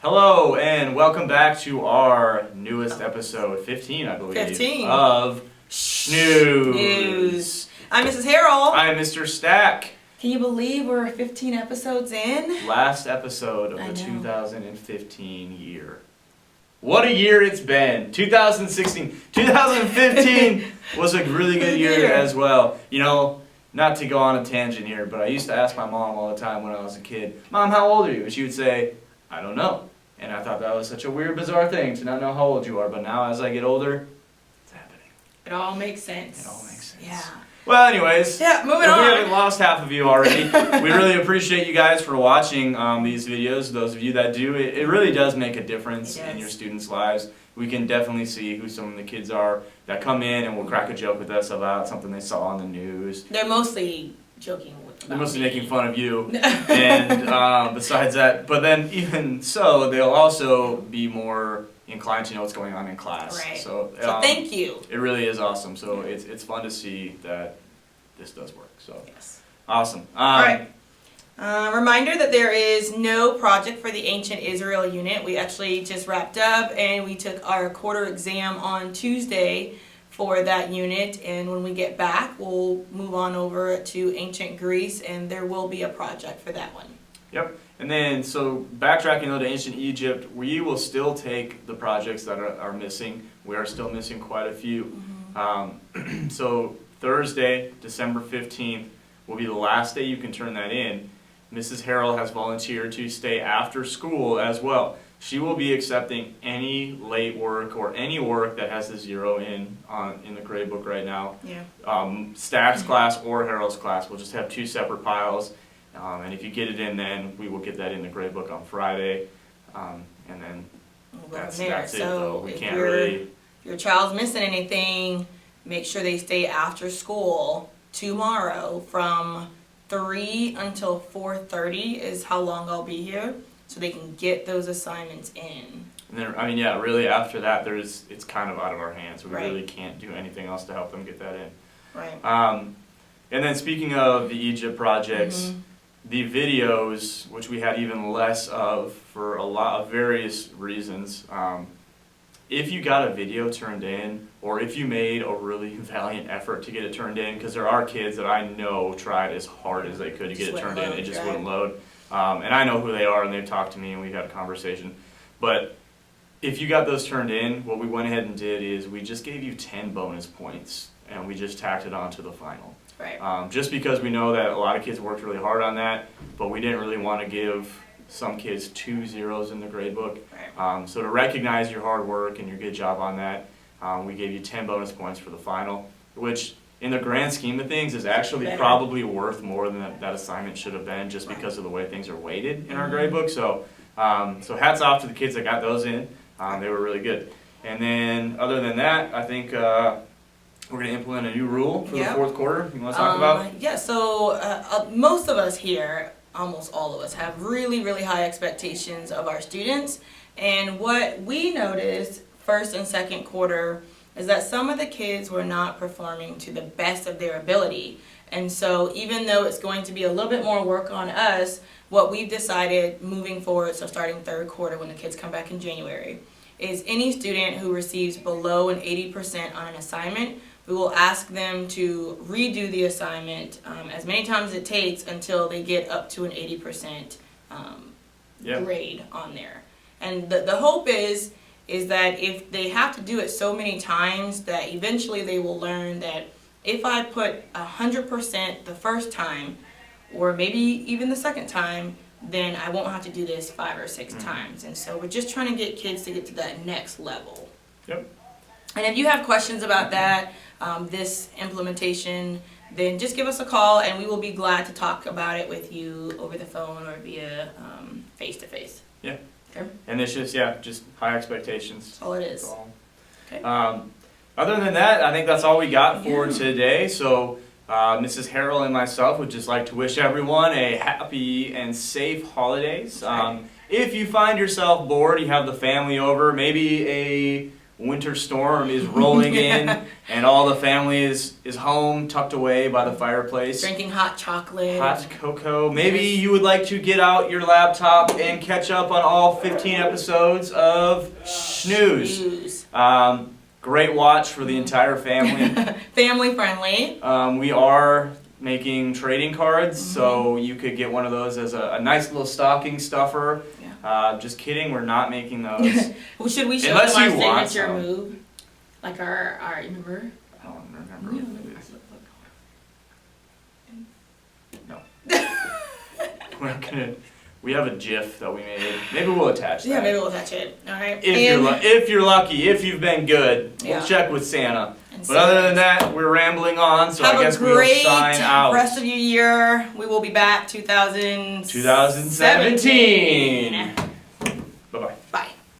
Hello and welcome back to our newest episode, 15 I believe, 15. of Snooze. I'm Mrs. Harrell. I'm Mr. Stack. Can you believe we're 15 episodes in? Last episode of the 2015 year. What a year it's been. 2016. 2015 was a really good year as well. You know, not to go on a tangent here, but I used to ask my mom all the time when I was a kid, Mom, how old are you? And she would say, I don't know. And I thought that was such a weird, bizarre thing to not know how old you are. But now as I get older, it's happening. It all makes sense. It all makes sense. Yeah. Well, anyways, moving on. We haven't lost half of you already. We really appreciate you guys for watching these videos. Those of you that do, it really does make a difference in your students' lives. We can definitely see who some of the kids are that come in and will crack a joke with us about something they saw on the news. They're mostly joking with They're mostly making fun of you. And besides that, but then even so, they'll also be more inclined to know what's going on in class. Right. So thank you. It really is awesome. So it's fun to see that this does work. So yes. Awesome. All right. Reminder that there is no project for the Ancient Israel unit. We actually just wrapped up and we took our quarter exam on Tuesday for that unit, and when we get back we'll move on over to Ancient Greece and there will be a project for that one. Yep. And then, so backtracking though to Ancient Egypt, we will still take the projects that are missing. We are still missing quite a few. Mm-hmm. So Thursday, December 15th, will be the last day you can turn that in. Mrs. Harrell has volunteered to stay after school as well. She will be accepting any late work or any work that has a 0 in the grade book right now. Yeah. Stack's class or Harrell's class will just have 2 separate piles. And if you get it in then, we will get that in the grade book on Friday. And then that's it though. We can't really... If your child's missing anything, make sure they stay after school tomorrow from 3 until 4:30 is how long I'll be here, so they can get those assignments in. And then, I mean, yeah, really after that, it's kind of out of our hands. We really can't do anything else to help them get that in. Right. And then speaking of the Egypt projects, the videos, which we had even less of for a lot of various reasons, if you got a video turned in, or if you made a really valiant effort to get it turned in, because there are kids that I know tried as hard as they could to get it turned in, it just wouldn't load. And I know who they are, and they've talked to me, and we've had a conversation. But if you got those turned in, what we went ahead and did is we just gave you 10 bonus points, and we just tacked it on to the final. Right. Just because we know that a lot of kids worked really hard on that, but we didn't really want to give some kids 2 zeros in the grade book. Right. So to recognize your hard work and your good job on that, we gave you 10 bonus points for the final, which in the grand scheme of things is actually probably worth more than that assignment should have been, just because of the way things are weighted in our grade book. So, so hats off to the kids that got those in. They were really good. And then other than that, I think we're going to implement a new rule for the 4th quarter. You want to talk about? Yeah, so most of us here, almost all of us, have really, really high expectations of our students. And what we noticed first and second quarter is that some of the kids were not performing to the best of their ability. And so even though it's going to be a little bit more work on us, what we've decided moving forward, so starting 3rd quarter when the kids come back in January, is any student who receives below an 80% on an assignment, we will ask them to redo the assignment as many times as it takes until they get up to an 80% grade on there. And the hope is that if they have to do it so many times, that eventually they will learn that if I put 100% the first time, or maybe even the second time, then I won't have to do this 5 or 6 times. And so we're just trying to get kids to get to that next level. Yep. And if you have questions about that, this implementation, then just give us a call and we will be glad to talk about it with you over the phone or via face-to-face. Yeah. Okay. And it's just, just high expectations. That's all it is. That's all. Okay. Other than that, I think that's all we got for today. So Mrs. Harrell and myself would just like to wish everyone a happy and safe holidays. If you find yourself bored, you have the family over, maybe a winter storm is rolling in and all the family is home, tucked away by the fireplace. Drinking hot chocolate. Hot cocoa. Maybe you would like to get out your laptop and catch up on all 15 episodes of Snooze. Great watch for the entire family. Family friendly. We are making trading cards, so you could get one of those as a nice little stocking stuffer. Just kidding, we're not making those. Well, should we show Unless them our you want signature some. move? Like our remember? I don't remember what it is. No. We're not gonna. We have a GIF that we made. Maybe we'll attach that. Yeah, maybe we'll attach it. All right. If you're lucky, if you've been good, Yeah. we'll check with Santa. And But other than that, we're rambling on, so have I guess a great we'll sign out. rest of your year. We will be back 2017. 2017.